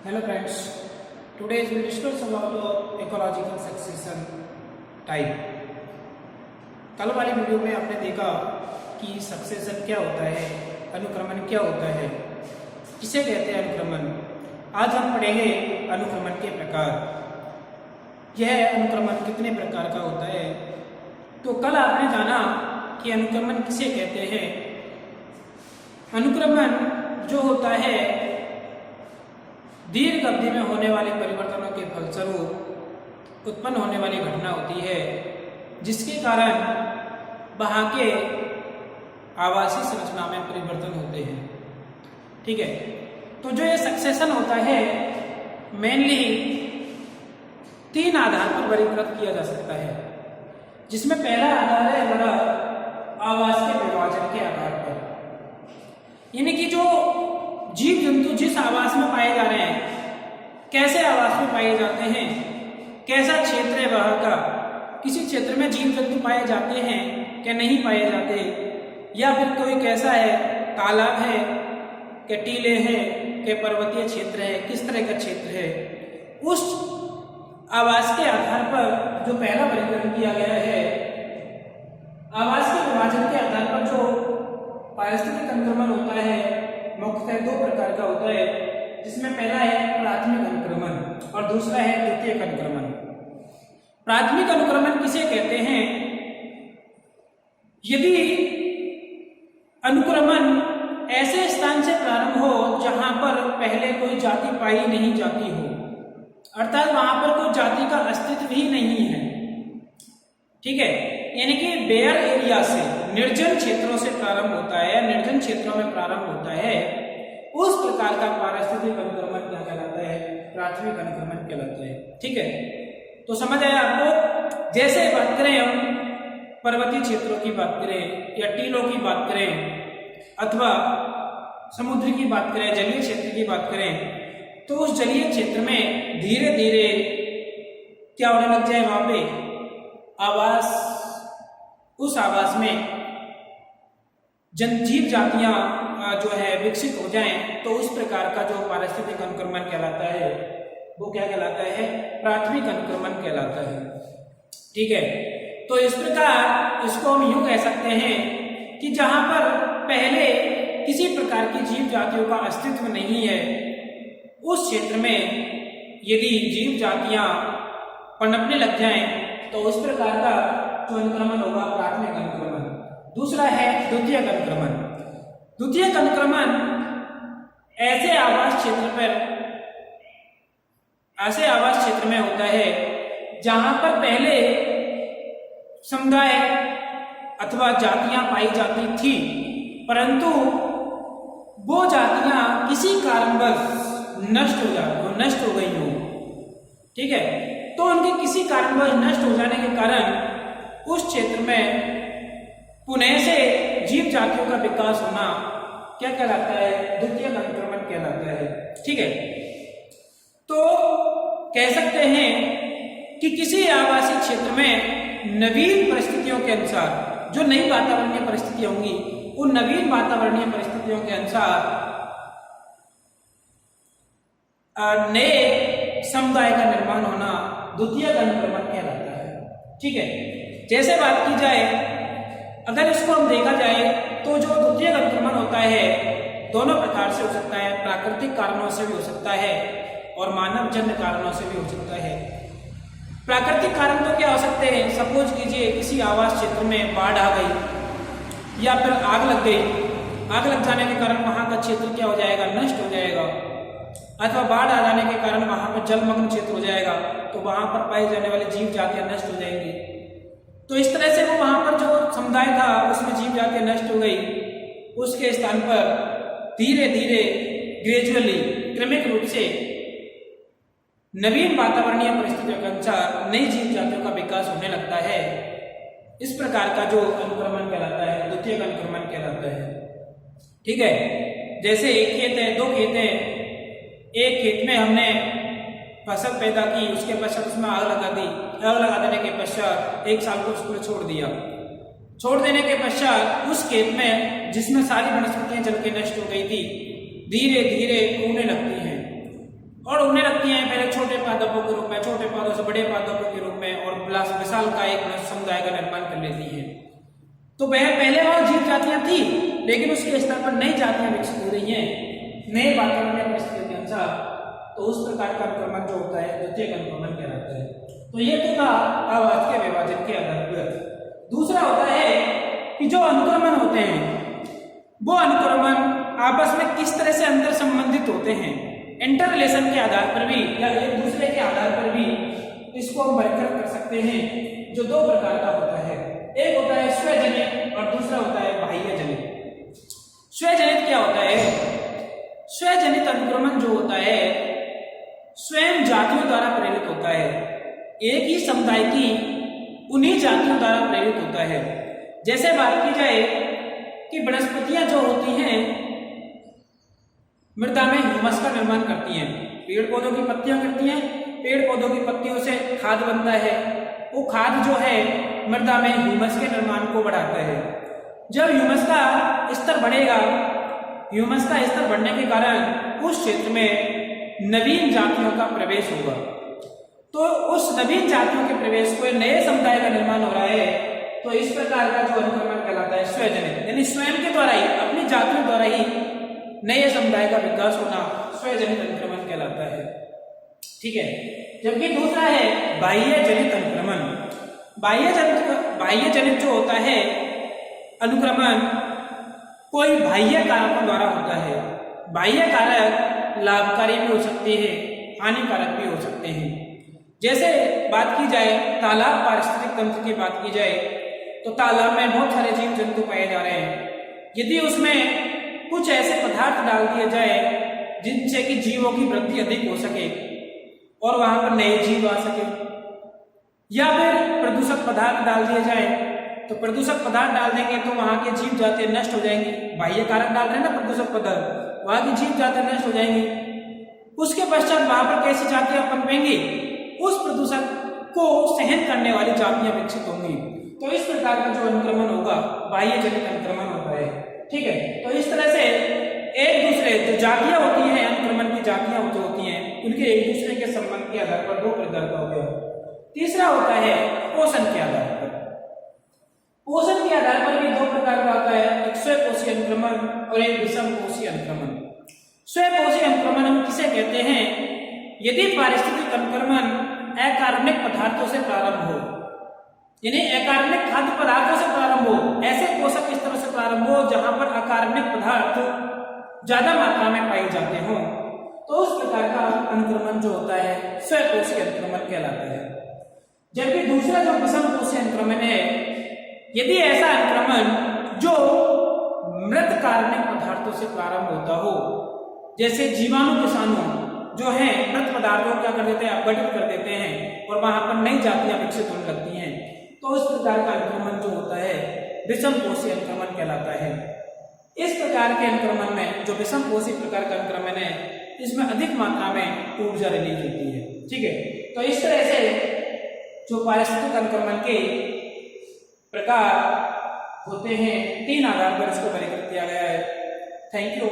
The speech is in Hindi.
Hello friends, today we will discuss about the ecological succession type. कल वाली वीडियो में आपने देखा कि सक्सेशन क्या होता है, अनुक्रमण क्या होता है, किसे कहते हैं अनुक्रमण। आज हम पढ़ेंगे अनुक्रमण के प्रकार। यह अनुक्रमण कितने प्रकार का होता है। तो कल आपने जाना कि अनुक्रमण किसे कहते हैं। अनुक्रमण जो होता है दीर्घ अवधि में होने वाले परिवर्तनों के फलस्वरूप उत्पन्न होने वाली घटना होती है, जिसके कारण वहाँ के आवासीय संरचना में परिवर्तन होते हैं। ठीक है, तो जो ये सक्सेशन होता है मेनली 3 आधार पर वर्गीकृत किया जा सकता है, जिसमें पहला आधार है हमारा आवास के विभाजन के आधार पर, यानी कि जो जीव जंतु जिस आवास में पाए जा रहे हैं, कैसे आवास में पाए जाते हैं, कैसा क्षेत्र है वहां का, किसी क्षेत्र में जीव जंतु पाए जाते हैं क्या नहीं पाए जाते, या फिर कोई कैसा है, तालाब है क्या, टीले हैं क्या, पर्वतीय क्षेत्र है, किस तरह का क्षेत्र है, उस आवास के आधार पर जो पहला वर्गीकरण किया गया है, आवास के विभाजन के आधार पर जो पारिस्थितिक अनुक्रमण होता है मुख्यतः 2 प्रकार का होता है, जिसमें पहला है प्राथमिक अनुक्रमण और दूसरा है द्वितीयक अनुक्रमण। प्राथमिक अनुक्रमण किसे कहते हैं? यदि अनुक्रमण ऐसे स्थान से प्रारंभ हो जहां पर पहले कोई जाति पाई नहीं जाती हो, अर्थात वहां पर कोई जाति का अस्तित्व ही नहीं है। ठीक है, यानी कि बेयर एरिया से, निर्जन क्षेत्रों से प्रारंभ होता है, निर्जन क्षेत्रों में प्रारंभ होता है, उस प्रकार का पारिस्थितिक अनुक्रमण क्या कहलाता है? प्राथमिक अनुक्रमण कहलाता है। ठीक है, तो समझ आया आपको। जैसे बात करें हम पर्वतीय क्षेत्रों की बात करें या टीलों की बात करें अथवा समुद्र की बात करें, जलीय क्षेत्र की बात करें, तो उस जलीय क्षेत्र में धीरे धीरे क्या होने लग जाए, वहां पे आवास, उस आवास में जीव जातियां जो है विकसित हो जाएं, तो उस प्रकार का जो पारिस्थितिक अनुक्रमण कहलाता है वो क्या कहलाता है? प्राथमिक अनुक्रमण कहलाता है। ठीक है, तो इस प्रकार इसको हम यूं कह सकते हैं कि जहां पर पहले किसी प्रकार की जीव जातियों का अस्तित्व नहीं है, उस क्षेत्र में यदि जीव जातियां पनपने लग जाएं, तो उस प्रकार का जो अनुक्रमण होगा प्राथमिक अनुक्रमण। दूसरा है द्वितीयक अनुक्रमण। द्वितीयक अनुक्रमण ऐसे आवास क्षेत्र में होता है जहां पर पहले समुदाय अथवा जातियां पाई जाती थी, परंतु वो जातियां किसी कारणवश नष्ट हो गई हो। ठीक है, तो उनके किसी कारणवश नष्ट हो जाने के कारण उस क्षेत्र में पुनः से जीव जातियों का विकास होना क्या कहलाता है? द्वितीयक अनुक्रमण कहलाता है। ठीक है, तो कह सकते हैं कि किसी आवासीय क्षेत्र में नवीन परिस्थितियों के अनुसार, जो नई वातावरणीय परिस्थितियां होंगी, उन नवीन वातावरणीय परिस्थितियों के अनुसार नए समुदाय का निर्माण होना द्वितीयक अनुक्रमण कहलाता है। ठीक है, जैसे बात की जाए, अगर इसको हम देखा जाए तो जो द्वितीयक अनुक्रमण होता है दोनों प्रकार से हो सकता है, प्राकृतिक कारणों से भी हो सकता है और मानव जन्य कारणों से भी हो सकता है। प्राकृतिक कारण तो क्या हो सकते हैं? सपोज कीजिए किसी आवास क्षेत्र में बाढ़ आ गई या फिर आग लग गई, आग लग जाने के कारण वहां का क्षेत्र क्या हो जाएगा? नष्ट हो जाएगा, अथवा बाढ़ आ जाने के कारण वहां पर जलमग्न क्षेत्र हो जाएगा, तो वहां पर पाई जाने वाली जीव जातियां नष्ट हो जाएंगी। तो इस तरह से वो वहां पर जो समुदाय था उसमें जीव जातियां नष्ट हो गई, उसके स्थान पर धीरे धीरे ग्रेजुअली, क्रमिक रूप से नवीन वातावरणीय परिस्थितियों के अनुसार नई जीव जातियों का विकास होने लगता है। इस प्रकार का जो अनुक्रमण कहलाता है द्वितीयक अनुक्रमण कहलाता है। ठीक है, जैसे एक खेत है, 2 खेत है, एक खेत में हमने फसल पैदा की, उसके पश्चात उसमें आग लगा दी, आग लगा देने के पश्चात 1 साल को उसको छोड़ दिया, छोड़ देने के पश्चात उस खेत में जिसमें सारी वनस्पतियां जल के नष्ट हो गई थी, धीरे धीरे उगने लगती हैं और उन्हें रखती हैं पहले छोटे पादपों के रूप में, छोटे पौधों से बड़े पादपों के रूप में, और विशाल का एक समुदाय का निर्माण कर लेती है। तो वह पहले वहां जीव जातियां थी, लेकिन उसके स्तर पर नई जातियां विकसित हो रही हैं नए वातावरण में परिस्थितियों के अनुसार। तो उस प्रकार का अनुक्रमण जो होता है द्वितीयक अनुक्रमण कहलाता है। तो ये तो था आवाज के विभाजन के आधार पर। दूसरा होता है कि जो अनुक्रमण होते हैं वो अनुक्रमण आपस में किस तरह से अंतर संबंधित होते हैं, इंटर रिलेशन के आधार पर भी या एक दूसरे के आधार पर भी इसको हम वर्गीकृत कर सकते हैं, जो दो प्रकार का होता है। एक होता है स्वजनित और दूसरा होता है बाह्य जनित। स्वजनित क्या होता है? स्वजनित अनुक्रमण जो होता है स्वयं जातियों द्वारा प्रेरित होता है, एक ही समुदाय की उन्हीं जातियों द्वारा प्रेरित होता है। जैसे बात की जाए कि वनस्पतियां जो होती हैं मृदा में ह्यूमस का निर्माण करती हैं, पेड़ पौधों की पत्तियां करती हैं, पेड़ पौधों की पत्तियों से खाद बनता है, वो खाद जो है मृदा में ह्यूमस के निर्माण को बढ़ाता है। जब ह्यूमस का स्तर बढ़ेगा, ह्यूमस का स्तर बढ़ने के कारण उस क्षेत्र में नवीन जातियों का प्रवेश होगा। तो उस नवीन जातियों के प्रवेश को नए समुदाय का निर्माण हो रहा है। तो इस प्रकार का जो अनुक्रमण कहलाता है स्वजनित, यानी स्वयं के द्वारा ही, अपनी जातियों द्वारा ही नए समुदाय का विकास होना स्वजनित अनुक्रमण कहलाता है। ठीक है। जबकि दूसरा है बाह्य जनित अनुक्रमण। बाह्य जनित जो होता है अनुक्रमण कोई बाह्य कारकों द्वारा होता है। बाह्य कारक लाभकारी भी हो सकते हैं, हानिकारक भी हो सकते हैं। जैसे बात की जाए तालाब पारिस्थितिक तंत्र की बात की जाए तो तालाब में बहुत सारे जीव जंतु पाए जा रहे हैं। यदि उसमें कुछ ऐसे पदार्थ डाल दिए जाए जिनसे कि जीवों की वृद्धि अधिक हो सके और वहां पर नए जीव आ सके, या फिर प्रदूषक पदार्थ डाल दिए जाए, तो प्रदूषक पदार्थ डाल देंगे तो वहां के जीव जातियां नष्ट हो जाएंगी। बाह्य कारक डाल रहे हैं ना प्रदूषक पदार्थ, वहां की जीव जातियां नष्ट हो जाएंगी। उसके पश्चात वहां पर कैसी जातियां पनपेंगी? उस प्रदूषक को सहन करने वाली जातियां विकसित होंगी। तो इस प्रकार का जो अनुक्रमण होगा बाह्य जनित अनुक्रमण होता है। ठीक है। तो इस तरह से एक दूसरे जो जातियां होती हैं, अनुक्रमण की जातियां जो होती हैं, उनके एक दूसरे के संबंध के आधार पर दो प्रकार का हो गया। तीसरा होता है पोषण के आधार पर। पोषण के आधार पर भी दो प्रकार का होता है, एक स्वपोषी अनुक्रमण और एक विषमपोषी अनुक्रमण। स्वपोषी अनुक्रमण हम किसे कहते हैं? यदि पारिस्थितिक अनुक्रमण अकार्बनिक पदार्थों से प्रारंभ हो, यानी अकार्बनिक खाद्य पदार्थों से प्रारंभ हो, ऐसे पोषक स्तरों से प्रारंभ हो जहां पर अकार्बनिक पदार्थ ज्यादा मात्रा में पाए जाते हों, तो उस प्रकार का अनुक्रमण जो होता है स्वपोषी अनुक्रमण कहलाता है। जबकि दूसरा जो विषमपोषी अनुक्रमण है, यदि ऐसा अनुक्रमण जो मृत कार्बनिक पदार्थों से प्रारंभ होता हो, जैसे जीवाणु विषाणु जो है मृत पदार्थों को क्या कर देते हैं, अपघटित कर देते हैं और वहां पर नई जातियां विकसित होने लगती हैं, तो उस प्रकार का अनुक्रमण जो होता है विषमपोषी अनुक्रमण कहलाता है। इस प्रकार के अनुक्रमण में जो विषमपोषी प्रकार का अनुक्रमण है, इसमें अधिक मात्रा में ऊर्जा रिलीज होती है। ठीक है। तो इस तरह से जो पारिस्थितिक अनुक्रमण के प्रकार होते हैं, तीन आधार पर इसको वर्गीकृत किया गया है। Thank you.